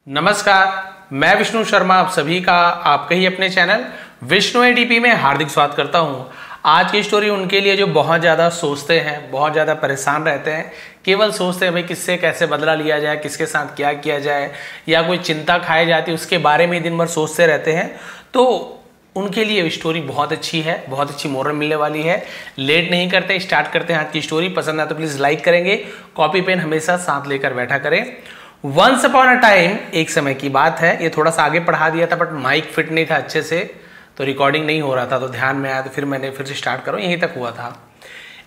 नमस्कार, मैं विष्णु शर्मा आप सभी का आपके ही अपने चैनल विष्णु एडीपी में हार्दिक स्वागत करता हूं। आज की स्टोरी उनके लिए जो बहुत ज़्यादा सोचते हैं, बहुत ज़्यादा परेशान रहते हैं, केवल सोचते हैं भाई किससे कैसे बदला लिया जाए, किसके साथ क्या किया जाए, या कोई चिंता खाई जाती है उसके बारे में दिन भर सोचते रहते हैं। तो उनके लिए स्टोरी बहुत अच्छी है, बहुत अच्छी मोरल मिलने वाली है। लेट नहीं करते, स्टार्ट करते हैं आज की स्टोरी। पसंद आए तो प्लीज़ लाइक करेंगे, कॉपी पेन हमेशा साथ लेकर बैठा करें। वंस अपॉन अ टाइम, एक समय की बात है। ये थोड़ा सा आगे पढ़ा दिया था बट माइक फिट नहीं था अच्छे से, तो रिकॉर्डिंग नहीं हो रहा था, तो ध्यान में आया तो फिर मैंने फिर से स्टार्ट करो, यहीं तक हुआ था।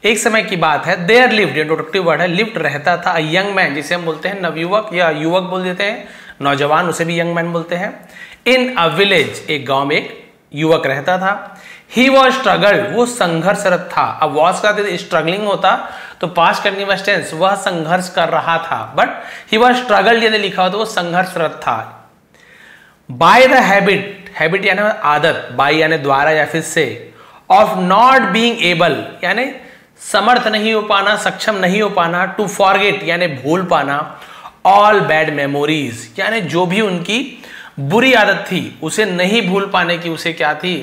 एक समय की बात है। देयर लिव्ड, इंट्रोडक्टिव वर्ड है, लिव्ड रहता था, अ यंग मैन, जिसे हम बोलते हैं नवयुवक या युवक बोल देते हैं, नौजवान उसे भी यंग मैन बोलते हैं। इन अ विलेज, एक गांव में एक युवक रहता था। ही वॉज स्ट्रगल्ड, वो संघर्षरत था। अब वॉज का स्ट्रगलिंग होता तो पास्ट कंटिन्यूअस टेंस, वह संघर्ष कर रहा था, बट ही वॉज स्ट्रगल्ड यदि लिखा हो तो वो संघर्षरत था। बाय द हैबिट, हैबिट यानी आदत, बाय यानी द्वारा या फिर से, ऑफ नॉट बीइंग एबल यानी समर्थ नहीं हो पाना, सक्षम नहीं हो पाना, टू फॉरगेट यानी भूल पाना, ऑल बैड मेमोरीज यानी जो भी उनकी बुरी आदत थी उसे नहीं भूल पाने की उसे क्या थी,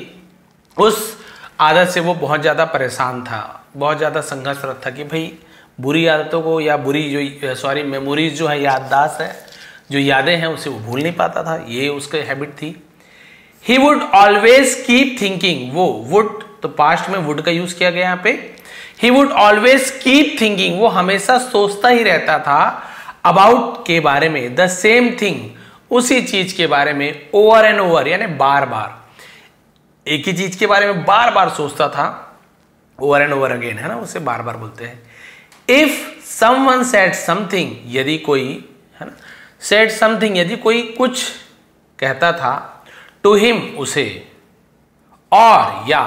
उस आदत से वो बहुत ज़्यादा परेशान था, बहुत ज़्यादा संघर्षरत था कि भाई बुरी आदतों को या बुरी जो मेमोरीज जो है, याददाश्त है, जो यादें हैं उसे वो भूल नहीं पाता था। ये उसकी हैबिट थी। He would always keep thinking, वो वुड तो पास्ट में वुड का यूज किया गया यहाँ पे। He would always keep thinking, वो हमेशा सोचता ही रहता था, अबाउट के बारे में, द सेम थिंग, उसी चीज के बारे में, ओवर एंड ओवर यानी बार बार, एक ही चीज के बारे में बार बार सोचता था, ओवर एंड ओवर अगेन है ना, उसे बार बार बोलते हैं। इफ समवन सेड समथिंग, यदि कोई है ना, सेड समथिंग यदि कोई कुछ कहता था, टू हिम उसे, और या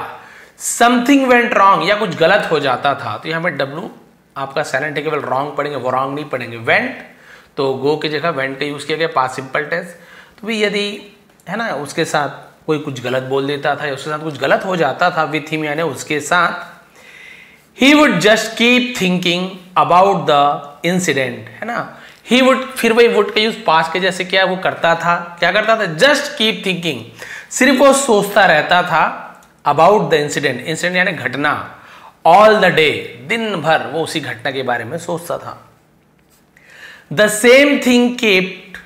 समथिंग वेंट रॉन्ग या कुछ गलत हो जाता था, तो यहां पे डब्लू आपका साइलेंट है, केवल रॉन्ग पढ़ेंगे, वो रॉन्ग नहीं पढ़ेंगे। वेंट तो गो की जगह वेंट का यूज किया गया, पास्ट सिंपल टेंस। तो भी यदि है ना उसके साथ कोई कुछ गलत बोल देता था या उसके साथ कुछ गलत हो जाता था, विथ हिम यानी उसके साथ, he would just keep thinking about the incident, है ना। ही वुड, फिर वही वुड का यूज पास्ट के जैसे क्या वो करता था, क्या करता था, जस्ट कीप थिंकिंग, सिर्फ वो सोचता रहता था, अबाउट द इंसिडेंट, इंसिडेंट यानी घटना, ऑल द डे, दिन भर वो उसी घटना के बारे में सोचता था। The same thing kept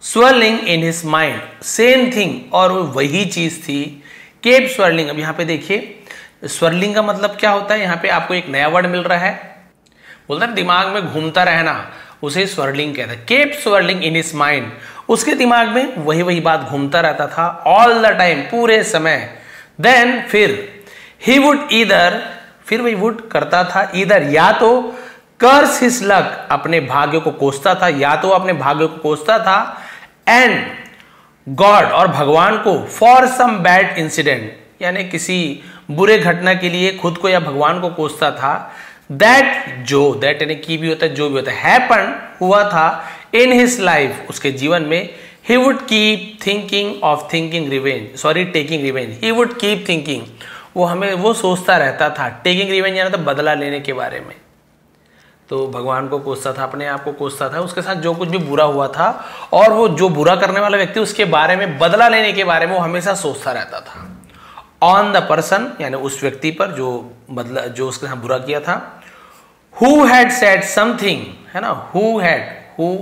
swirling in his mind, same thing और वही चीज थी, केप स्वर्लिंग। अब यहां पे देखिए स्वर्लिंग का मतलब क्या होता है, यहां पे आपको एक नया वर्ड मिल रहा है, बोलता है दिमाग में घूमता रहना, उसे स्वर्लिंग कहता है। Keep swirling in his mind, उसके दिमाग में वही वही बात घूमता रहता था, ऑल द टाइम, पूरे समय। देन फिर, ही वुड ईदर, फिर वही वुड करता था, ईदर या तो कर्स हिज लक, अपने भाग्य को कोसता था, या तो अपने भाग्य को कोसता था, एंड गॉड और भगवान को, फॉर सम बैड इंसिडेंट यानी किसी बुरे घटना के लिए खुद को या भगवान को कोसता था, दैट जो, दैट यानी की भी होता है, जो भी होता है, हैपन हुआ था, इन हिज लाइफ उसके जीवन में। He would keep thinking of thinking revenge, sorry taking revenge, he would keep thinking, वो सोचता रहता था, टेकिंग रिवेंज यानी तो बदला लेने के बारे में। तो भगवान को कोसता था, अपने आप को कोसता था, उसके साथ जो कुछ भी बुरा हुआ था, और वो जो बुरा करने वाला व्यक्ति उसके बारे में, बदला लेने के बारे में वो हमेशा सोचता रहता था। ऑन द पर्सन यानी उस व्यक्ति पर जो उसके साथ बुरा किया था। हु हैड सेड समथिंग, है ना, हु हैड, हु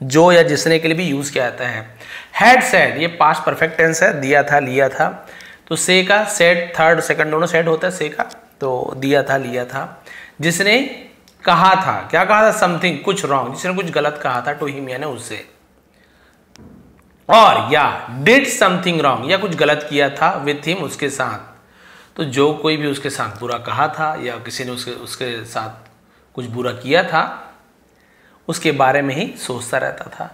जो या जिसने के लिए भी यूज किया जाता है। हैड सेड ये पास्ट परफेक्ट टेंस है, दिया था, लिया था, तो से का सेड, थर्ड सेकंड दोनों सेड होता है, से का तो दिया था, लिया था। जिसने कहा था, क्या कहा था, समथिंग कुछ रॉन्ग, जिसने कुछ गलत कहा था, टू हिम यानी उससे, और या डिड समथिंग रॉन्ग या कुछ गलत किया था, विथ हिम उसके साथ। तो जो कोई भी उसके साथ बुरा कहा था या किसी ने उसके साथ कुछ बुरा किया था, उसके बारे में ही सोचता रहता था।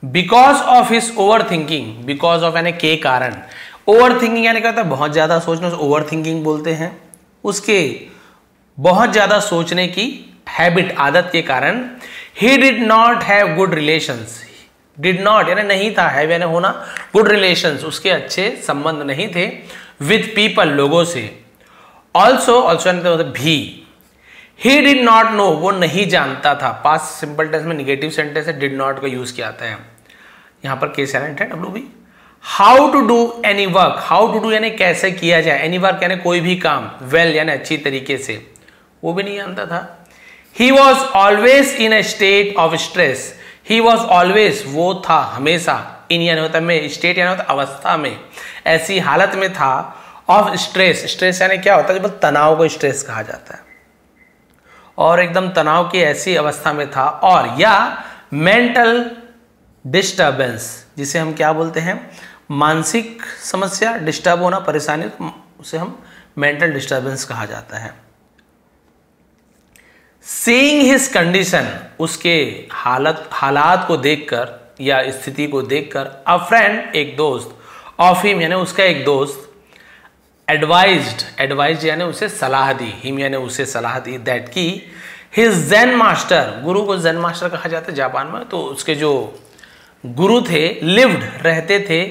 Because of his over thinking, because of यानी के कारण, ओवर थिंकिंग यानी क्या होता है, बहुत ज्यादा सोचना, ओवर थिंकिंग बोलते हैं। उसके बहुत ज्यादा सोचने की हैबिट, आदत के कारण, he did not have good relations, did not यानी नहीं था, हैव यानी होना, गुड रिलेशंस उसके अच्छे संबंध नहीं थे, विद पीपल लोगों से। ऑल्सो, ऑल्सो मतलब भी, ही डिड नॉट नो वो नहीं जानता था, पास्ट सिंपल टेंस में निगेटिव सेंटेंस है, डिड नॉट का यूज किया जाता है। यहाँ पर के साइलेंट है, WB। How to do any work, how to do यानी कैसे किया जाए, एनी वर्क यानी कोई भी काम, वेल यानी अच्छी तरीके से, वो भी नहीं जानता था। He was always in a state of stress, he was always वो था हमेशा, इन यानी होता में, स्टेट यानी होता अवस्था में, ऐसी हालत में था, ऑफ स्ट्रेस, स्ट्रेस यानी क्या होता है, जब तनाव को स्ट्रेस कहा जाता है, और एकदम तनाव की ऐसी अवस्था में था, और या मेंटल डिस्टर्बेंस, जिसे हम क्या बोलते हैं, मानसिक समस्या, डिस्टर्ब होना, परेशानी, उसे हम मेंटल डिस्टर्बेंस कहा जाता है। सीइंग हिज कंडीशन, उसके हालात को देखकर या स्थिति को देखकर, अ फ्रेंड, एक दोस्त, ऑफ हिम यानी उसका एक दोस्त, एडवाइज्ड यानी उसे सलाह दी, हिम यानी उसे सलाह दी, दैट की हिज ज़ेन मास्टर, गुरु को ज़ेन मास्टर कहा जाता है जापान में, तो उसके जो गुरु थे, लिव्ड रहते थे,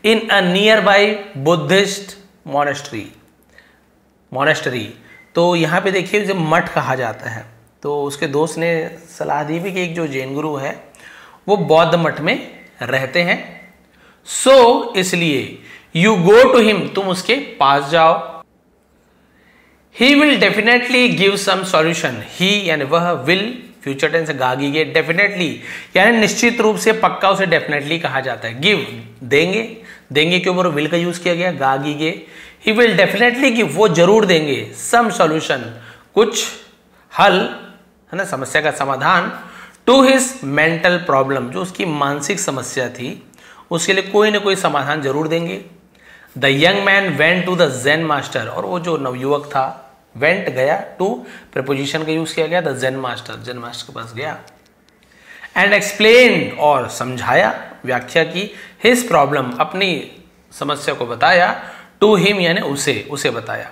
in a near by Buddhist monastery, तो यहाँ पे देखिए जो मठ कहा जाता है, तो उसके दोस्त ने सलाह दी भी कि एक जो जैन गुरु है वो बौद्ध मठ में रहते हैं, सो इसलिए यू गो टू हिम, तुम उसके पास जाओ, he will definitely give some solution, he यानी वह, विल फ्यूचर टेंस गागीगे, डेफिनेटली यानी निश्चित रूप से, पक्का उसे डेफिनेटली कहा जाता है, गिव देंगे, देंगे के ऊपर विल का यूज किया गया, गागीगे, ही विल डेफिनेटली गिव, वो जरूर देंगे, सम सॉल्यूशन, कुछ हल है ना, समस्या का समाधान, टू हिज मेंटल प्रॉब्लम, जो उसकी मानसिक समस्या थी उसके लिए कोई ना कोई समाधान जरूर देंगे। The young man went to the Zen master, और वो जो नवयुवक था, वेंट गया, टू प्रपोजिशन का यूज किया गया, द ज़ेन मास्टर के पास गया, एंड एक्सप्लेन, और समझाया, व्याख्या की, हिज प्रॉब्लम, अपनी समस्या को बताया, टू हिम यानी उसे बताया,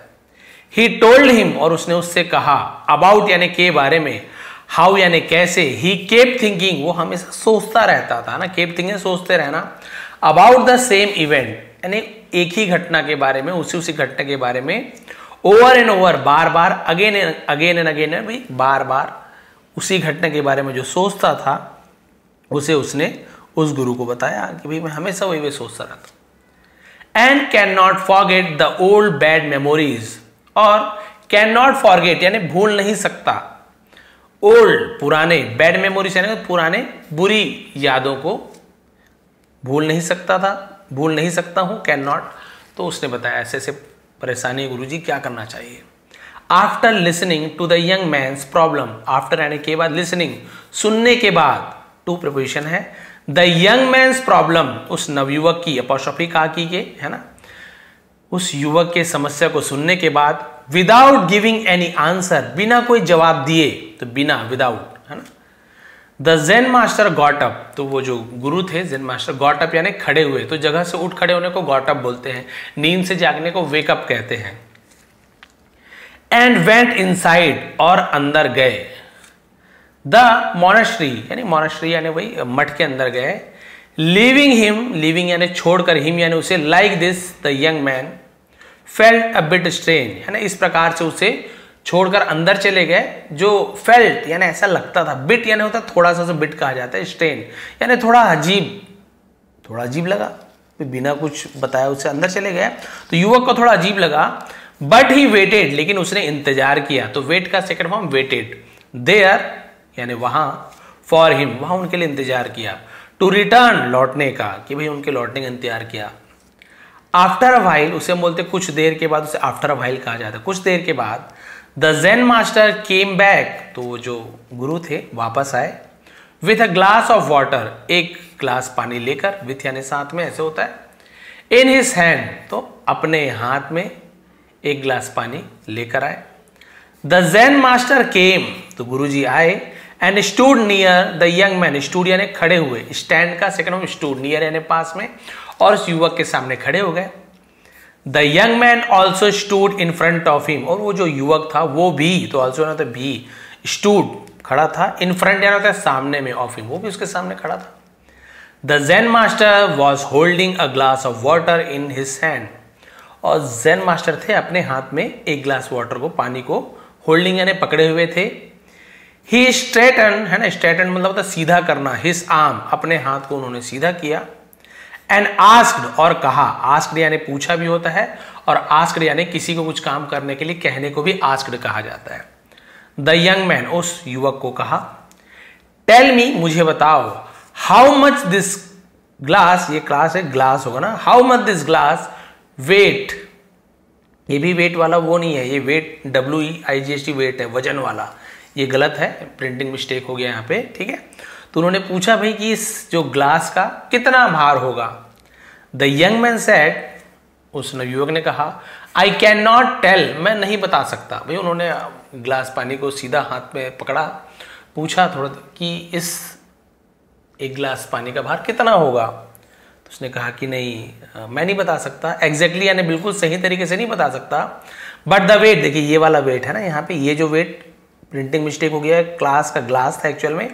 ही टोल्ड हिम, और उसने उससे कहा, अबाउट यानी के बारे में, हाउ यानी कैसे, ही केप थिंकिंग, वो हमेशा सोचता रहता था ना, केप थिंकिंग सोचते रहना, अबाउट द सेम इवेंट यानी एक ही घटना के बारे में, उसी घटना के बारे में, over and over, bar bar, again and again भी बार बार उसी घटना के बारे में जो सोचता था, उसे उसने उस गुरु को बताया कि भाई मैं हमेशा वही सोचता रहता। And can not forget the old bad memories, और कैन नॉट फॉरगेट यानी भूल नहीं सकता, ओल्ड पुराने, बैड मेमोरीज यानी पुराने बुरी यादों को भूल नहीं सकता हूं, कैन नॉट, तो उसने बताया ऐसे ऐसे परेशानी, गुरुजी क्या करना चाहिए। After listening to the young man's problem, after यानी के बाद, लिसनिंग सुनने के बाद, टू प्रपोजिशन है, द यंग मैन्स प्रॉब्लम, उस नवयुवक की, अपॉस्ट्रोफी का की के है ना, उस युवक के समस्या को सुनने के बाद, विदाउट गिविंग एनी आंसर, बिना कोई जवाब दिए, तो बिना, विदाउट है ना, the Zen master got up, तो वो जो गुरु थे ज़ेन मास्टर, गॉट अप यानी खड़े हुए, तो जगह से उठ खड़े होने को गॉट अप बोलते हैं, नींद से जागने को वेकअप कहते हैं। एंड वेंट इनसाइड, और अंदर गए, द मोनेस्ट्री यानी वही मठ के अंदर गए, लीविंग यानी छोड़कर, हिम यानी उसे, like this the young man felt a bit strain, यानी इस प्रकार से उसे छोड़कर अंदर चले गए, जो फेल्ट यानी ऐसा लगता था, बिट यानी होता थोड़ा सा, बिट कहा जाता है, स्ट्रेन यानी थोड़ा अजीब लगा, बिना कुछ बताया उसे अंदर चले गए, तो युवक को थोड़ा अजीब लगा, बट ही वेटेड, लेकिन उसने इंतजार किया, तो वेट का सेकंड फॉर्म वेटेड, देयर यानी वहां, फॉर हिम वहां उनके लिए इंतजार किया, टू रिटर्न लौटने का, कि भाई उनके लौटने का इंतजार किया। आफ्टर अ व्हाइल, उसे हम बोलते कुछ देर के बाद, उसे आफ्टर अ व्हाइल कहा जाता है, कुछ देर के बाद, the Zen master came back, तो जो गुरु थे वापस आए, with a glass of water, एक ग्लास पानी लेकर, विथ यानी साथ में, ऐसे होता है, इन हिज हैंड, तो अपने हाथ में एक ग्लास पानी लेकर आए। द ज़ेन मास्टर केम, तो गुरुजी आए, and stood near the young man, stood यानी खड़े हुए, स्टैंड का सेकंड फॉर्म स्टूड, नियर यानी पास में, और उस युवक के सामने खड़े हो गए। The young man also stood in front of him, और वो जो युवक था वो भी, तो ऑल्सो होता है भी, स्टूड खड़ा था, इन फ्रंट यानी होता है सामने में, ऑफ हिम वो भी उसके सामने खड़ा था। The Zen master was holding a glass of water in his hand, और ज़ेन मास्टर थे अपने हाथ में एक ग्लास वाटर को, पानी को, होल्डिंग यानी पकड़े हुए थे। ही स्ट्रेटन, है ना, स्ट्रेटन मतलब होता सीधा करना, हिज आर्म, अपने हाथ को उन्होंने सीधा किया, एंड आस्क्ड, और कहा, आस्क्ड यानी पूछा भी होता है, और आस्क्ड यानी किसी को कुछ काम करने के लिए कहने को भी आस्क्ड कहा जाता है। द यंग मैन, उस युवक को कहा, टेल मी, मुझे बताओ, हाउ मच दिस ग्लास, ये क्लास है, ग्लास होगा ना, how much this glass weight, ये भी वेट वाला वो नहीं है, ये वेट WEIGHT वेट है, वजन वाला, ये गलत है, प्रिंटिंग मिस्टेक हो गया यहाँ पे, ठीक है। तो उन्होंने पूछा भाई कि इस जो ग्लास का कितना भार होगा। द यंग मैन सेड, उस युवक ने कहा, आई कैन नॉट टेल, मैं नहीं बता सकता। भाई उन्होंने ग्लास पानी को सीधा हाथ में पकड़ा, पूछा थोड़ा कि इस एक गिलास पानी का भार कितना होगा। तो उसने कहा कि नहीं, मैं नहीं बता सकता एग्जैक्टली, यानी बिल्कुल सही तरीके से नहीं बता सकता, बट द वेट, देखिए ये वाला वेट है ना, यहाँ पे ये जो वेट प्रिंटिंग मिस्टेक हो गया है, क्लास का ग्लास था एक्चुअल में,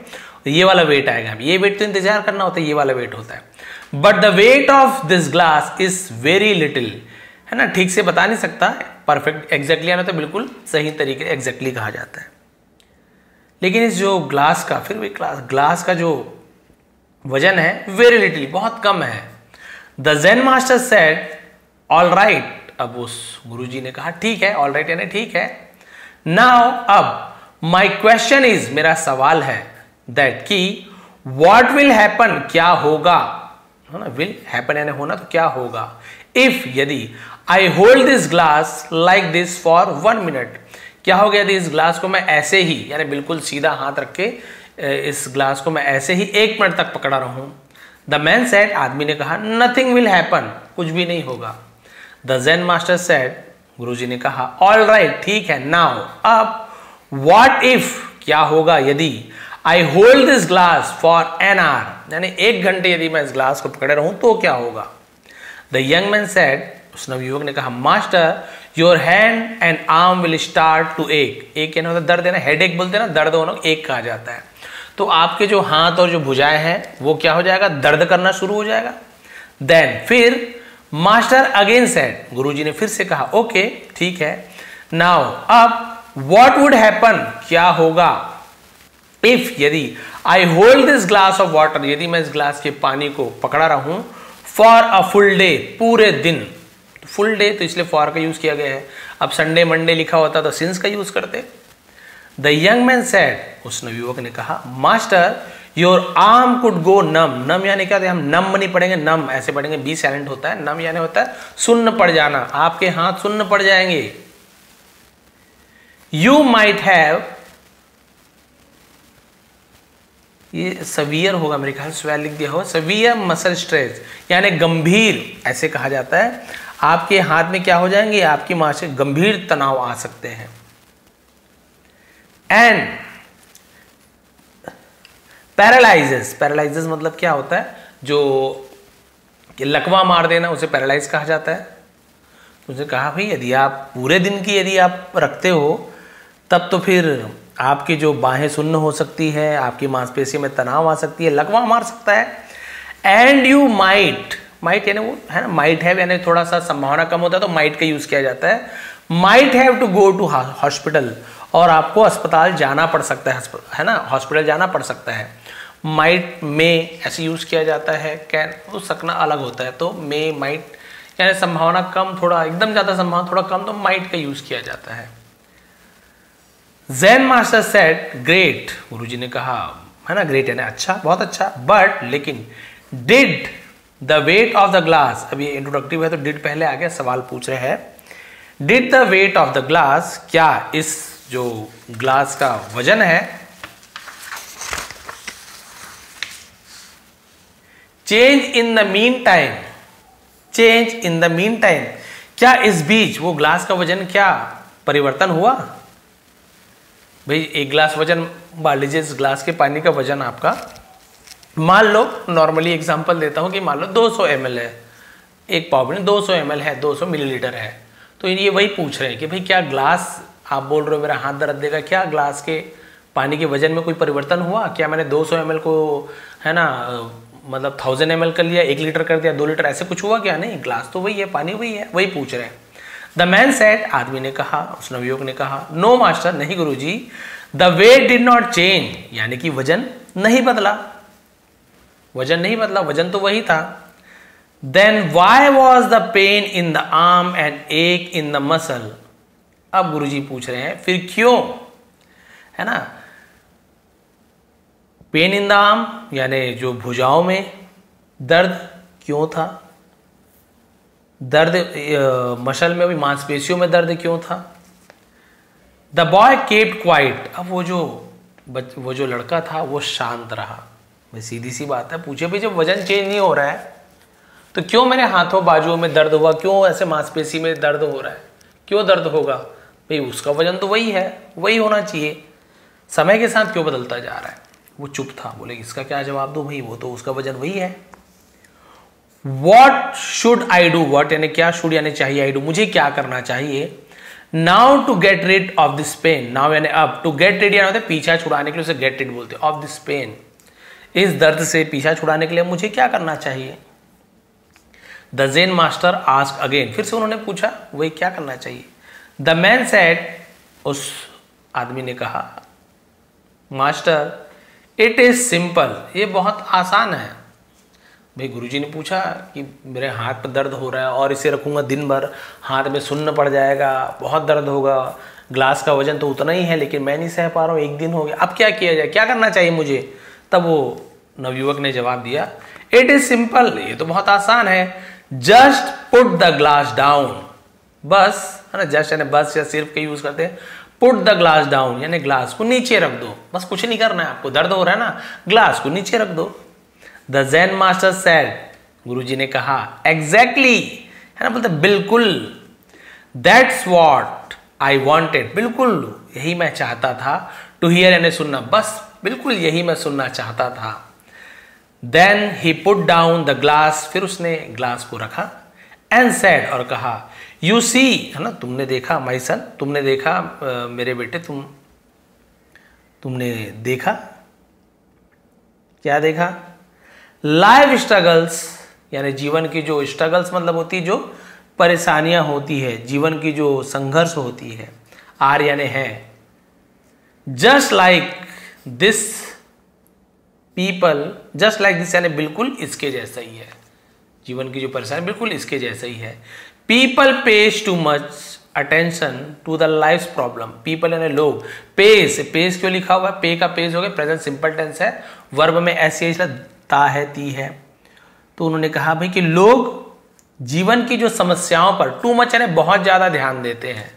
ये वाला वेट आएगा। ये वेट तो इंतजार करना होता है, ये वाला वेट होता है। But the weight of this glass is very little, है ना, ठीक से बता नहीं सकता, परफेक्ट एग्जैक्टली आना तो बिल्कुल सही तरीके एग्जैक्टली कहा जाता है। लेकिन इस जो ग्लास का, फिर भी ग्लास का जो वजन है वेरी लिटिल, बहुत कम है। The Zen master said all right, अब उस गुरुजी ने कहा ठीक है, ऑल राइट यानी ठीक है। नाउ अब माई क्वेश्चन इज, मेरा सवाल है, दैट कि व्हाट विल हैपन, क्या होगा, है ना, विल हैपन यानी होना, तो क्या होगा, इफ, यदि, I hold this glass like this for 1 minute, क्या हो गया यदि इस ग्लास को मैं ऐसे ही, यानी बिल्कुल सीधा हाथ रख के इस ग्लास को मैं ऐसे ही 1 मिनट तक पकड़ा रहूं। द मैन सेड, आदमी ने कहा, नथिंग विल हैपन, कुछ भी नहीं होगा। द ज़ेन मास्टर सेड, गुरुजी ने कहा, ऑल राइट, ठीक है। नाउ अब व्हाट इफ, क्या होगा यदि, I hold this glass for an hour, यानी 1 घंटे यदि मैं इस ग्लास को पकड़े रहूं तो क्या होगा। द यंग मैन सेड, उस नवयुवक ने कहा, master your hand and arm will start to ache, ache यानी होता दर्द है ना, हेड एक बोलते हैं ना, दर्द होना एक कहा जाता है। तो आपके जो हाथ और जो भुजाएं हैं वो क्या हो जाएगा, दर्द करना शुरू हो जाएगा। देन फिर मास्टर अगेन सेड, गुरुजी ने फिर से कहा, ओके ठीक है। नाउ अब व्हाट वुड हैपन, क्या होगा, इफ, यदि, I hold this glass of water, यदि मैं इस ग्लास के पानी को पकड़ा रहूं फॉर अ फुल डे, पूरे दिन, फुल डे तो इसलिए फॉर का यूज किया गया है। अब संडे मंडे लिखा होता तो सिंस का यूज करते। द यंग मैन सेड, उस नवयुवक ने कहा, master your arm could go numb, numb यानी क्या, हम नम नहीं पढ़ेंगे, नम ऐसे पढ़ेंगे, बी साइलेंट होता है, नम यानी होता है सुन्न पड़ जाना, आपके हाथ सुन्न पड़ जाएंगे। यू माइट हैव, ये सवियर होगा मेरे ख्याल, स्वेल लिख दिया हो, सवियर मसल स्ट्रेस यानी गंभीर, ऐसे कहा जाता है। आपके हाथ में क्या हो जाएंगे, आपकी मांस गंभीर तनाव आ सकते हैं। एंड पैरालाइजेस, पैरालाइजेस मतलब क्या होता है, जो लकवा मार देना, उसे पैरालाइज कहा जाता है। उसने कहा भाई यदि आप पूरे दिन की यदि आप रखते हो तब तो फिर आपकी जो बाहें सुन्न हो सकती है, आपकी मांसपेशी में तनाव आ सकती है, लकवा मार सकता है। एंड यू माइट, माइट यानी वो है ना, माइट हैव यानी थोड़ा सा संभावना कम होता है तो माइट का यूज किया जाता है। Might have to go to hospital, और आपको अस्पताल जाना पड़ सकता है ना, हॉस्पिटल जाना पड़ सकता है। माइट में ऐसे यूज किया जाता है, कैन तो सकना अलग होता है, तो मे माइट यानी संभावना कम, थोड़ा एकदम ज्यादा संभावना थोड़ा कम, तो माइट का यूज किया जाता है। ज़ेन मास्टर सेड ग्रेट, गुरुजी ने कहा, है ना, ग्रेट यानी अच्छा, बहुत अच्छा, बट लेकिन did the weight of the glass, अब ये इंट्रोडक्टिव है तो डिड पहले आ गया, सवाल पूछ रहे हैं, did the weight of the glass, क्या इस जो ग्लास का वजन है, change in the mean time, change in the mean time, क्या इस बीच वो ग्लास का वजन क्या परिवर्तन हुआ। भाई एक ग्लास वजन मान लीजिए, इस ग्लास के पानी का वजन आपका, मान लो नॉर्मली एग्जांपल देता हूं कि मान लो 200 ml है, एक पाव में 200 ml है, 200 मिलीलीटर है, तो ये वही पूछ रहे हैं कि भाई क्या ग्लास, आप बोल रहे हो मेरा हाथ दर्द देगा, क्या ग्लास के पानी के वजन में कोई परिवर्तन हुआ, क्या मैंने 200 ml को, है ना, मतलब 1000 ml कर लिया, 1 लीटर कर दिया, 2 लीटर, ऐसे कुछ हुआ क्या, नहीं, ग्लास तो वही है, पानी वही है, वही पूछ रहे हैं। द मैन सेड, आदमी ने कहा, उस नवयुवक ने कहा, नो मास्टर, नहीं गुरुजी, the weight did not change, यानी कि वजन नहीं बदला, वजन नहीं बदला, वजन तो वही था। Then why was the pain in the arm and ache in the muscle, अब गुरुजी पूछ रहे हैं फिर क्यों, है ना, पेन इन द आर्म यानी जो भुजाओं में दर्द क्यों था, दर्द मसल में भी मांसपेशियों में दर्द क्यों था। द बॉय केप्ट क्वाइट, अब वो जो लड़का था वो शांत रहा। भाई सीधी सी बात है, पूछे भी जब वजन चेंज नहीं हो रहा है तो क्यों मेरे हाथों बाजुओं में दर्द हुआ, क्यों ऐसे मांसपेशी में दर्द हो रहा है, क्यों दर्द होगा, भाई उसका वजन तो वही है, वही होना चाहिए, समय के साथ क्यों बदलता जा रहा है। वो चुप था, बोले इसका क्या जवाब दो भाई, वो तो उसका वजन वही है। What should I do, what यानी क्या, शुड यानी चाहिए, आई डू मुझे क्या करना चाहिए। Now to get rid of this pain, now यानी अब, टू गेट रिड यानी पीछा छुड़ाने के लिए उसे गेट रिड बोलते हैं, ऑफ दिस पेन, इस दर्द से पीछा छुड़ाने के लिए मुझे क्या करना चाहिए। The Zen master ask again, फिर से उन्होंने पूछा वही क्या करना चाहिए। द मैन सेड, उस आदमी ने कहा, मास्टर इट इज सिंपल, ये बहुत आसान है। भाई गुरुजी ने पूछा कि मेरे हाथ पर दर्द हो रहा है और इसे रखूंगा दिन भर, हाथ में सुन्न पड़ जाएगा, बहुत दर्द होगा, ग्लास का वजन तो उतना ही है लेकिन मैं नहीं सह पा रहा हूँ, एक दिन हो गया, अब क्या किया जाए, क्या करना चाहिए मुझे। तब वो नवयुवक ने जवाब दिया, इट इज सिंपल, ये तो बहुत आसान है, just put the glass down, बस, है ना, जस्ट यानी बस या सिर्फ के यूज करते हैं, पुट द ग्लास डाउन यानी ग्लास को नीचे रख दो, बस कुछ नहीं करना है, आपको दर्द हो रहा है ना, ग्लास को नीचे रख दो। द ज़ेन मास्टर सेड, गुरुजी ने कहा, एग्जैक्टली, है ना, बोलते बिल्कुल, दैट्स व्हाट आई वांटेड, बिल्कुल यही मैं चाहता था, टू हियर यानी सुनना, बस बिल्कुल यही मैं सुनना चाहता था। Then he put down the glass, फिर उसने ग्लास को रखा, एंड सेड और कहा, यू सी, है ना, तुमने देखा, माय सन, तुमने देखा मेरे बेटे, तुमने देखा, क्या देखा, लाइफ स्ट्रगल्स यानी जीवन की जो स्ट्रगल्स मतलब होती है, जो परेशानियां होती है, जीवन की जो संघर्ष होती है, आर यानी है, just like this people, just like this यानी बिल्कुल इसके जैसा ही है, जीवन की जो परेशानी बिल्कुल इसके जैसा ही है। People pays too much attention to the life problem, people यानी लोग, पेज, पेज क्यों लिखा हुआ है, पे का पेज हो गया, प्रेजेंट सिंपल टेंस है, वर्ब में ऐसी ता है, ती है, तो उन्होंने कहा भाई कि लोग जीवन की जो समस्याओं पर, टू मच यानी बहुत ज्यादा ध्यान देते हैं,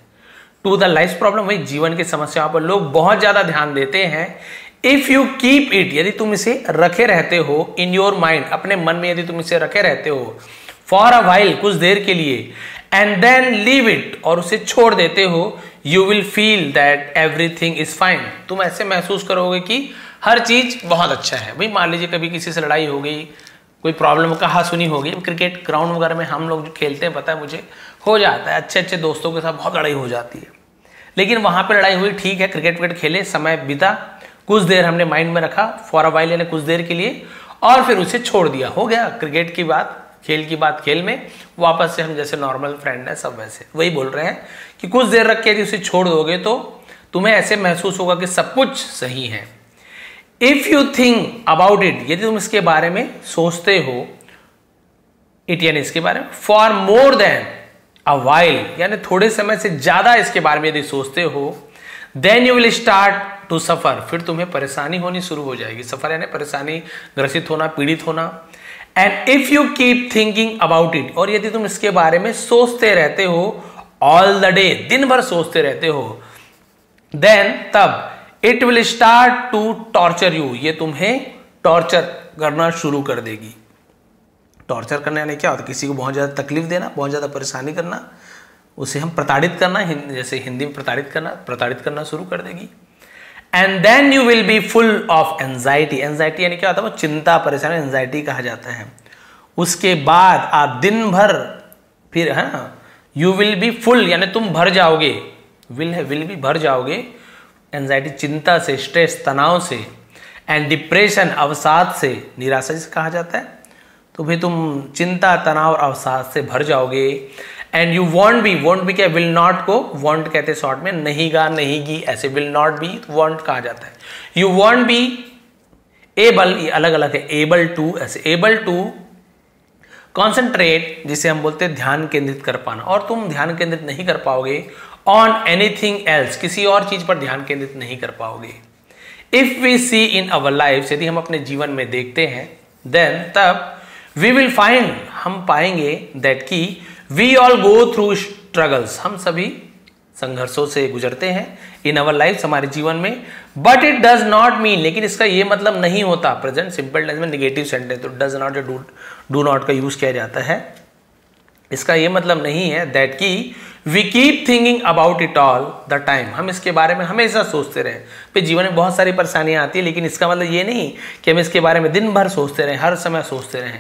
टू द लाइफ प्रॉब्लम, भाई जीवन की समस्याओं पर लोग बहुत ज्यादा ध्यान देते हैं। इफ यू कीप इट, यदि तुम इसे रखे रहते हो, इन योर माइंड, अपने मन में यदि तुम इसे रखे रहते हो, फॉर अ व्हाइल, कुछ देर के लिए, एंड देन लीव इट, और उसे छोड़ देते हो, you will feel that everything is fine, तुम ऐसे महसूस करोगे कि हर चीज बहुत अच्छा है। भाई मान लीजिए कभी किसी से लड़ाई हो गई, कोई प्रॉब्लम कहा सुनी हो गई, क्रिकेट ग्राउंड वगैरह में हम लोग जो खेलते हैं, पता है मुझे, हो जाता है, अच्छे अच्छे दोस्तों के साथ बहुत लड़ाई हो जाती है, लेकिन वहां पे लड़ाई हुई, ठीक है, क्रिकेट विकेट खेले, समय बीता, कुछ देर हमने माइंड में रखा, फॉर अ व्हाइल यानी कुछ देर के लिए, और फिर उसे छोड़ दिया, हो गया, क्रिकेट की बात, खेल की बात खेल में, वापस से हम जैसे नॉर्मल फ्रेंड है सब वैसे, वही बोल रहे हैं कि कुछ देर रख के यदि उसे छोड़ दोगे तो तुम्हें ऐसे महसूस होगा कि सब कुछ सही है। If you think about it, यदि तुम इसके बारे में सोचते हो, इट यानी इसके बारे में, for more than a while यानी थोड़े समय से ज्यादा इसके बारे में यदि सोचते हो, then you will start to suffer, फिर तुम्हें परेशानी होनी शुरू हो जाएगी, सफर यानी परेशानी, ग्रसित होना, पीड़ित होना। And if you keep thinking about it, और यदि तुम इसके बारे में सोचते रहते हो ऑल द डे, दिन भर सोचते रहते हो, देन तब it will start to torture you, ये तुम्हें टॉर्चर करना शुरू कर देगी। टॉर्चर करना यानी क्या होता है, किसी को बहुत ज्यादा तकलीफ देना, बहुत ज्यादा परेशानी करना, उसे हम प्रताड़ित करना, जैसे हिंदी में प्रताड़ित करना शुरू कर देगी। And then you will be full of anxiety, anxiety यानी क्या होता है, वो चिंता, परेशानी, एंजाइटी कहा जाता है। उसके बाद आप दिन भर फिर, है ना, यू विल बी फुल यानी तुम भर जाओगे, विल भी भर जाओगे, एंजाइटी चिंता से, स्ट्रेस तनाव से, एंड डिप्रेशन अवसाद से, निराशा जिसे कहा जाता है, तो भाई तुम चिंता तनाव और अवसाद से भर जाओगे। एंड यू वॉन्ट बी क्या, विल नॉट को वॉन्ट कहते हैं शॉर्ट में, नहीं गा नहीं गी, ऐसे विल नॉट बी वॉन्ट कहा जाता है। यू वॉन्ट बी एबल, ये अलग अलग है, एबल टू, ऐसे एबल टू कॉन्सेंट्रेट, जिसे हम बोलते हैं ध्यान केंद्रित कर पाना, और तुम ध्यान केंद्रित नहीं कर पाओगे ऑन एनीथिंग एल्स, किसी और चीज पर ध्यान केंद्रित नहीं कर पाओगे। If we see in our life, यदि हम अपने जीवन में देखते हैं, देन तब वी विल फाइंड, हम पाएंगे दैट की we all go through struggles, हम सभी संघर्षों से गुजरते हैं इन अवर लाइफ, हमारे जीवन में। But it does not mean, लेकिन इसका ये मतलब नहीं होता, प्रेजेंट सिंपल टेंस में नेगेटिव सेंटेंस तो डज नॉट या डू नॉट का यूज किया जाता है, इसका ये मतलब नहीं है दैट की we keep thinking about it all the time, हम इसके बारे में हमेशा सोचते रहे। फिर जीवन में बहुत सारी परेशानियां आती है, लेकिन इसका मतलब ये नहीं कि हम इसके बारे में दिन भर सोचते रहे, हर समय सोचते रहे।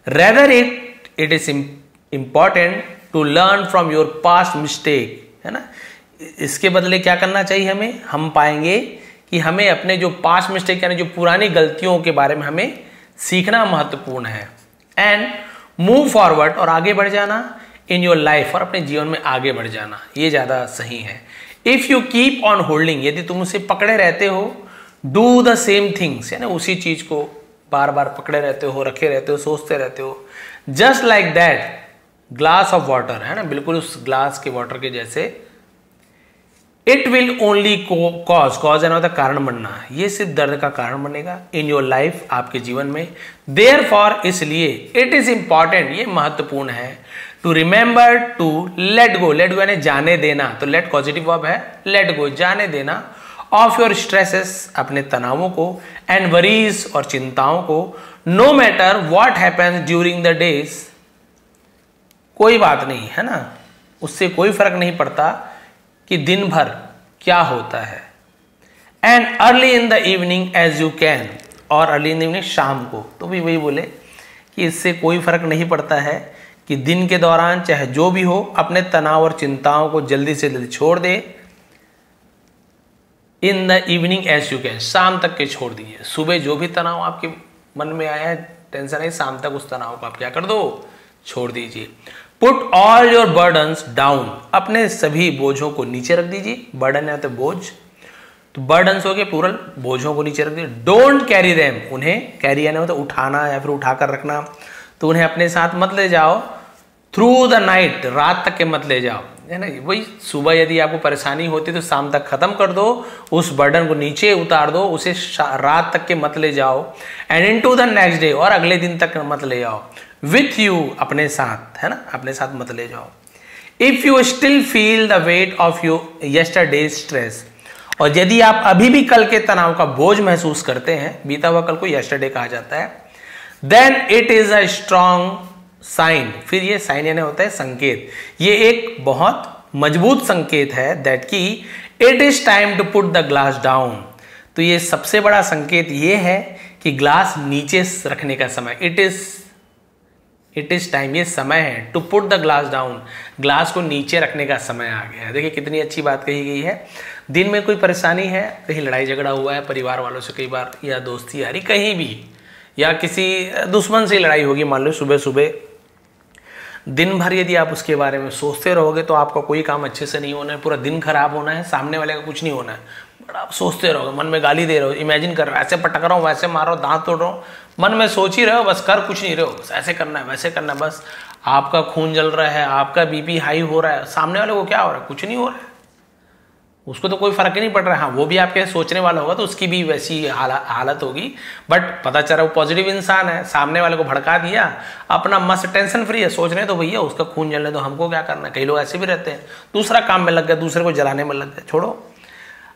Rather it is important to learn from your past mistake, है ना, इसके बदले क्या करना चाहिए हमें, हम पाएंगे कि हमें अपने जो पास्ट मिस्टेक यानी जो पुरानी गलतियों के बारे में हमें सीखना महत्वपूर्ण है। एंड मूव फॉरवर्ड, और आगे बढ़ जाना इन योर लाइफ, और अपने जीवन में आगे बढ़ जाना, ये ज्यादा सही है। If you keep on holding, यदि तुम उसे पकड़े रहते हो, डू द सेम थिंग्स, यानी उसी चीज को बार बार पकड़े रहते हो, रखे रहते हो, सोचते रहते हो, just like that glass of water, है ना, बिल्कुल उस ग्लास के वाटर के जैसे, इट विल ओनली कॉज यानी होता है कारण बनना, ये सिर्फ दर्द का कारण बनेगा इन योर लाइफ, आपके जीवन में। देयर फॉर, इसलिए, इट इज इंपॉर्टेंट, ये महत्वपूर्ण है, to remember to let go यानी जाने देना, तो लेट पॉजिटिव वर्ब है, लेट गो जाने देना, ऑफ योर स्ट्रेसेस अपने तनावों को, एंड वरीज और चिंताओं को, no matter what happens during the days, कोई बात नहीं, है ना, उससे कोई फर्क नहीं पड़ता कि दिन भर क्या होता है। And early in the evening as you can, और अर्ली इन द इवनिंग शाम को, तो भी वही बोले कि इससे कोई फर्क नहीं पड़ता है कि दिन के दौरान चाहे जो भी हो, अपने तनाव और चिंताओं को जल्दी से जल्दी छोड़ दे। In the evening as you can, शाम तक के छोड़ दीजिए, सुबह जो भी तनाव आपके मन में आया है, टेंशन है, शाम तक उस तनाव को आप क्या कर दो, छोड़ दीजिए। Put all your burdens down, अपने सभी बोझों को नीचे रख दीजिए, बर्डन है तो बोझ, तो बर्डन्स हो गए प्लूरल, बोझों को नीचे रख दीजिए। डोंट कैरी देम, उन्हें कैरी यानी होता उठाना या फिर उठाकर रखना, तो उन्हें अपने साथ मत ले जाओ। थ्रू द नाइट, रात तक के मत ले जाओ, है ना, वही सुबह यदि आपको परेशानी होती तो शाम तक खत्म कर दो, उस बर्डन को नीचे उतार दो, उसे रात तक के मत ले जाओ। And into the next day, और अगले दिन तक मत ले जाओ। विथ यू, अपने साथ, है ना, अपने साथ मत ले जाओ। If you still feel the weight of your yesterday stress, और यदि आप अभी भी कल के तनाव का बोझ महसूस करते हैं, बीता हुआ कल को यस्टरडे कहा जाता है, then it is a strong sign, फिर ये साइन यानी होता है संकेत, ये एक बहुत मजबूत संकेत है दैट की it is time to put the glass down, तो ये सबसे बड़ा संकेत ये है कि ग्लास नीचे रखने का समय, इट इज टाइम, ये समय है, to put the glass down, glass को नीचे रखने का समय आ गया है। देखिए कितनी अच्छी बात कही गई है। दिन में कोई परेशानी है, कहीं लड़ाई झगड़ा हुआ है परिवार वालों से कई बार, या दोस्ती यारी कहीं भी, या किसी दुश्मन से लड़ाई होगी, मान लो सुबह सुबह, दिन भर यदि आप उसके बारे में सोचते रहोगे तो आपका कोई काम अच्छे से नहीं होना है, पूरा दिन खराब होना है, सामने वाले का कुछ नहीं होना है, बट आप सोचते रहोगे, मन में गाली दे रहे हो, इमेजिन कर रहे हो, ऐसे पटक रहा हूँ, वैसे मार रहा हूँ, दांत तोड़ रहा हूँ, मन में सोच ही रहे हो, बस कर कुछ नहीं रहे हो, बस ऐसे करना है वैसे करना है, बस आपका खून जल रहा है, आपका बीपी हाई हो रहा है, सामने वाले को क्या हो रहा है, कुछ नहीं हो रहा है, उसको तो कोई फर्क ही नहीं पड़ रहा है। हाँ, वो भी आपके सोचने वाला होगा तो उसकी भी वैसी हालत होगी, बट पता चला वो पॉजिटिव इंसान है, सामने वाले को भड़का दिया, अपना मस्त टेंशन फ्री है, सोच रहे तो भैया उसका खून जलने तो हमको क्या करना है। कई लोग ऐसे भी रहते हैं, दूसरा काम में लग गया, दूसरे को जलाने में लग गया, छोड़ो,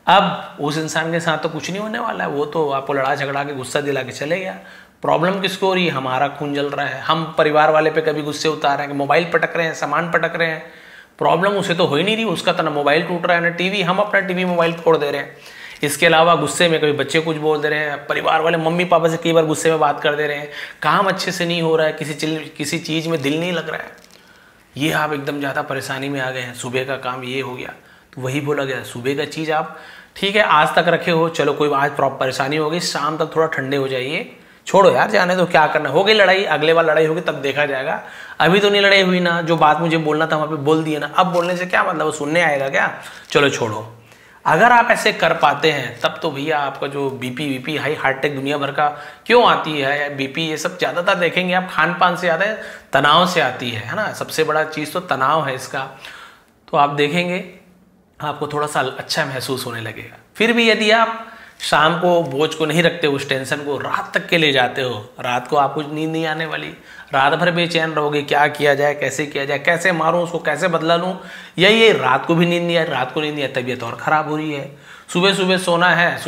अब उस इंसान के साथ तो कुछ नहीं होने वाला है, वो तो आपको लड़ा झगड़ा के गुस्सा दिला के चले गया। प्रॉब्लम किसको हो रही है, हमारा खून जल रहा है, हम परिवार वाले पे कभी गुस्से उतार रहे हैं, मोबाइल पटक रहे हैं, सामान पटक रहे हैं, प्रॉब्लम उसे तो हो ही नहीं रही, उसका तो ना मोबाइल टूट रहा है ना टीवी, हम अपना टीवी मोबाइल तोड़ दे रहे हैं। इसके अलावा गुस्से में कभी बच्चे कुछ बोल दे रहे हैं, परिवार वाले मम्मी पापा से कई बार गुस्से में बात कर दे रहे हैं, काम अच्छे से नहीं हो रहा है, किसी चीज़ में दिल नहीं लग रहा है, ये आप एकदम ज़्यादा परेशानी में आ गए हैं, सुबह का काम ये हो गया, तो वही बोला गया सुबह का चीज़ आप ठीक है आज तक रखे हो, चलो कोई आज परेशानी हो गई, शाम तक थोड़ा ठंडे हो जाइए, छोड़ो यार, जाने दो, क्या करना, हो गई लड़ाई, अगले बार लड़ाई होगी तब देखा जाएगा, अभी तो नहीं लड़ाई हुई ना, जो बात मुझे बोलना था वहां पे बोल दिया ना, अब बोलने से क्या मतलब, वो सुनने आएगा क्या, चलो छोड़ो। अगर आप ऐसे कर पाते हैं तब तो भैया आपका जो बीपी हाई हार्ट अटैक दुनिया भर का क्यों आती है, बीपी ये सब ज़्यादातर देखेंगे आप खान पान से ज़्यादा तनाव से आती है ना, सबसे बड़ा चीज़ तो तनाव है इसका। तो आप देखेंगे आपको थोड़ा सा अच्छा महसूस होने लगेगा। फिर भी यदि आप शाम को बोझ को नहीं रखते, उस टेंशन को रात तक के ले जाते हो, रात को आपको नींद नहीं आने वाली, रात भर बेचैन रहोगे, क्या किया जाए, कैसे किया जाए, कैसे मारूं उसको, कैसे बदला लूं, यही रात को भी नींद नहीं आई, रात को नींद नहीं आई, तबीयत और खराब हो रही है। सुबह सुबह सोना है,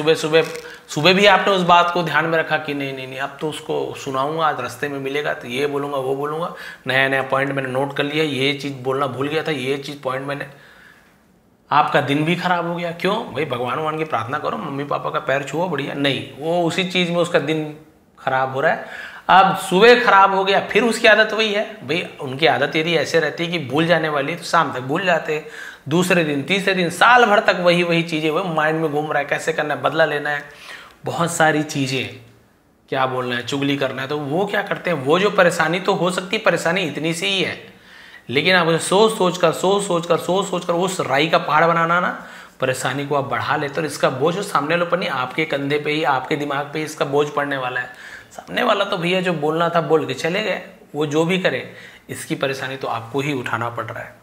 सुबह भी आपने उस बात को ध्यान में रखा कि नहीं अब तो उसको सुनाऊंगा, आज रास्ते में मिलेगा तो ये बोलूंगा वो बोलूंगा, नया पॉइंट मैंने नोट कर लिया, ये चीज़ बोलना भूल गया था, ये चीज़ पॉइंट मैंने, आपका दिन भी खराब हो गया। क्यों भाई, भगवान की प्रार्थना करो, मम्मी पापा का पैर छुओ, बढ़िया, नहीं, वो उसी चीज़ में उसका दिन खराब हो रहा है। अब सुबह खराब हो गया, फिर उसकी आदत वही है भाई, उनकी आदत यदि ऐसे रहती है कि भूल जाने वाली तो शाम तक भूल जाते, दूसरे दिन, तीसरे दिन, साल भर तक वही चीज़ें वही माइंड में घूम रहा है, कैसे करना है, बदला लेना है, बहुत सारी चीज़ें, क्या बोलना है, चुगली करना है। तो वो क्या करते हैं, वो जो परेशानी तो हो सकती है, परेशानी इतनी सी ही है, लेकिन आप उसे सोच सोच कर उस राई का पहाड़ बनाना ना, परेशानी को आप बढ़ा लेते हो। इसका बोझ सामने वालों पर नहीं, आपके कंधे पे ही, आपके दिमाग पे ही इसका बोझ पड़ने वाला है। सामने वाला तो भैया जो बोलना था बोल के चले गए, वो जो भी करे, इसकी परेशानी तो आपको ही उठाना पड़ रहा है।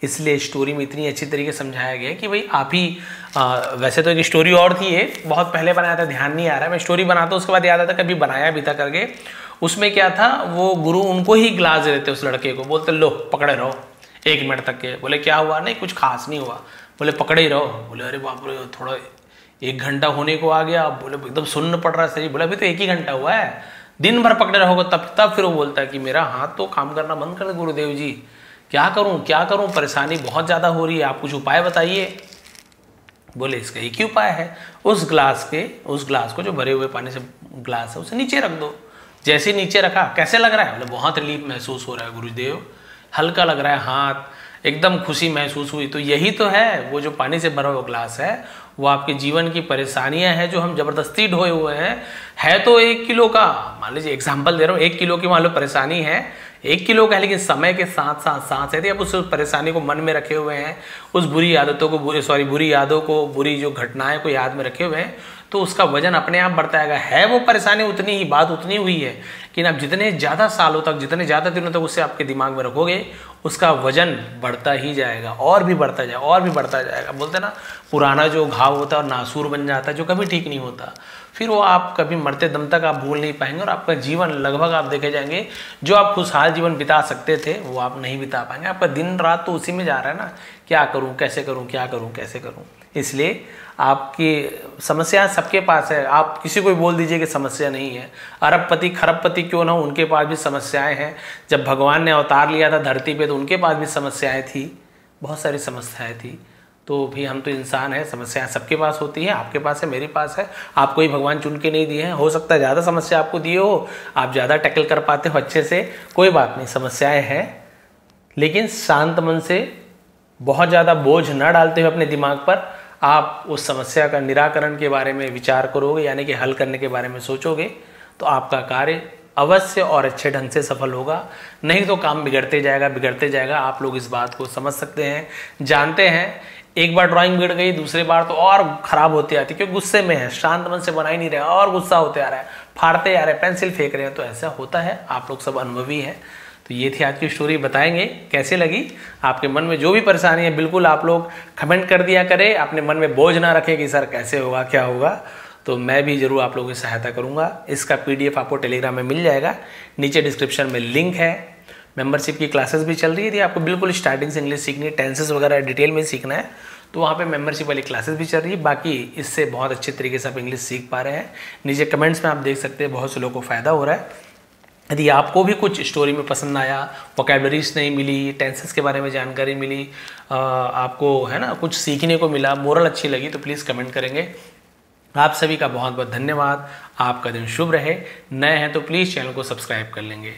इसलिए स्टोरी में इतनी अच्छी तरीके समझाया गया कि भाई आप ही, वैसे तो एक स्टोरी और थी, ये बहुत पहले बनाया था, ध्यान नहीं आ रहा है, मैं स्टोरी बनाता हूँ उसके बाद याद आता कभी बनाया भी था करके। उसमें क्या था, वो गुरु उनको ही ग्लास दे देते उस लड़के को, बोलते लो पकड़े रहो 1 मिनट तक के। बोले क्या हुआ, नहीं कुछ खास नहीं हुआ। बोले पकड़े ही रहो। बोले अरे बाप रे, थोड़ा 1 घंटा होने को आ गया। बोले एकदम सुन्न पड़ रहा है सही। बोले अभी तो 1 ही घंटा हुआ है, दिन भर पकड़े रहोगे तब फिर वो बोलता है कि मेरा हाथ तो काम करना बंद कर दे गुरुदेव जी, क्या करूं, परेशानी बहुत ज़्यादा हो रही है, आप कुछ उपाय बताइए। बोले इसका एक ही उपाय है, उस ग्लास को जो भरे हुए पानी से ग्लास है उसे नीचे रख दो। जैसे नीचे रखा, कैसे लग रहा है? बोले बहुत रिलीफ महसूस हो रहा है गुरुदेव, हल्का लग रहा है हाथ, एकदम खुशी महसूस हुई। तो यही तो है, वो जो पानी से भरा हुआ ग्लास है, वो आपके जीवन की परेशानियां हैं जो हम जबरदस्ती ढोए हुए हैं। है तो 1 किलो का, मान लीजिए एग्जाम्पल दे रहा हूँ, 1 किलो की मान लो परेशानी है, 1 किलो का है, लेकिन समय के साथ यदि आप उस परेशानी को मन में रखे हुए हैं, उस बुरी यादों को, बुरी जो घटनाएं को याद में रखे हुए हैं, तो उसका वजन अपने आप बढ़ता है वो परेशानी उतनी ही, बात उतनी हुई है, लेकिन आप जितने ज़्यादा सालों तक, जितने ज़्यादा दिनों तक उससे आपके दिमाग में रखोगे, उसका वजन बढ़ता ही जाएगा, और भी बढ़ता जाएगा। बोलते ना, पुराना जो घाव होता है और नासूर बन जाता है, जो कभी ठीक नहीं होता, फिर वो आप कभी मरते दम तक आप भूल नहीं पाएंगे, और आपका जीवन लगभग आप देखे जाएंगे, जो आप खुशहाल जीवन बिता सकते थे वो आप नहीं बिता पाएंगे। आपका दिन रात तो उसी में जा रहा है ना, क्या करूं, कैसे करूं। इसलिए आपकी समस्या सबके पास है, आप किसी को भी बोल दीजिए कि समस्या नहीं है। अरबपति खरबपति क्यों ना हो, उनके पास भी समस्याएं हैं। जब भगवान ने अवतार लिया था धरती पे तो उनके पास भी समस्याएं थी, बहुत सारी समस्याएं थी। तो भी हम तो इंसान हैं, समस्याएं सबके पास होती है, आपके पास है, मेरे पास है। आपको ही भगवान चुन के नहीं दिए हैं, हो सकता है ज़्यादा समस्या आपको दिए हो, आप ज़्यादा टैकल कर पाते हो अच्छे से, कोई बात नहीं, समस्याएं हैं, लेकिन शांत मन से, बहुत ज़्यादा बोझ न डालते हुए अपने दिमाग पर, आप उस समस्या का निराकरण के बारे में विचार करोगे, यानी कि हल करने के बारे में सोचोगे, तो आपका कार्य अवश्य और अच्छे ढंग से सफल होगा। नहीं तो काम बिगड़ते जाएगा। आप लोग इस बात को समझ सकते हैं, जानते हैं। एक बार ड्राइंग बिगड़ गई, दूसरी बार तो और खराब होती आती, क्योंकि गुस्से में है, शांत मन से बना ही नहीं रहा, और गुस्सा होते आ रहा है, फाड़ते आ रहे हैं, पेंसिल फेंक रहे हैं। तो ऐसा होता है, आप लोग सब अनुभवी हैं। तो ये थी आज की स्टोरी, बताएंगे कैसे लगी। आपके मन में जो भी परेशानी है बिल्कुल आप लोग कमेंट कर दिया करें, अपने मन में बोझ ना रखें कि सर कैसे होगा, क्या होगा। तो मैं भी जरूर आप लोगों की सहायता करूंगा। इसका PDF आपको टेलीग्राम में मिल जाएगा, नीचे डिस्क्रिप्शन में लिंक है। मेंबरशिप की क्लासेस भी चल रही है, यदि आपको बिल्कुल स्टार्टिंग से इंग्लिश सीखनी है, टेंसेस वगैरह डिटेल में सीखना है, तो वहाँ पे मेंबरशिप वाली क्लासेस भी चल रही है। बाकी इससे बहुत अच्छे तरीके से आप इंग्लिश सीख पा रहे हैं। नीचे कमेंट्स में आप देख सकते हैं, बहुत से लोगों को फ़ायदा हो रहा है। यदि आपको भी कुछ स्टोरी में पसंद आया, वोकैबुलरीज नहीं मिली, टेंसेस के बारे में जानकारी मिली, आपको है ना कुछ सीखने को मिला, मोरल अच्छी लगी, तो प्लीज़ कमेंट करेंगे। आप सभी का बहुत बहुत धन्यवाद। आपका दिन शुभ रहे। नए हैं तो प्लीज़ चैनल को सब्सक्राइब कर लेंगे।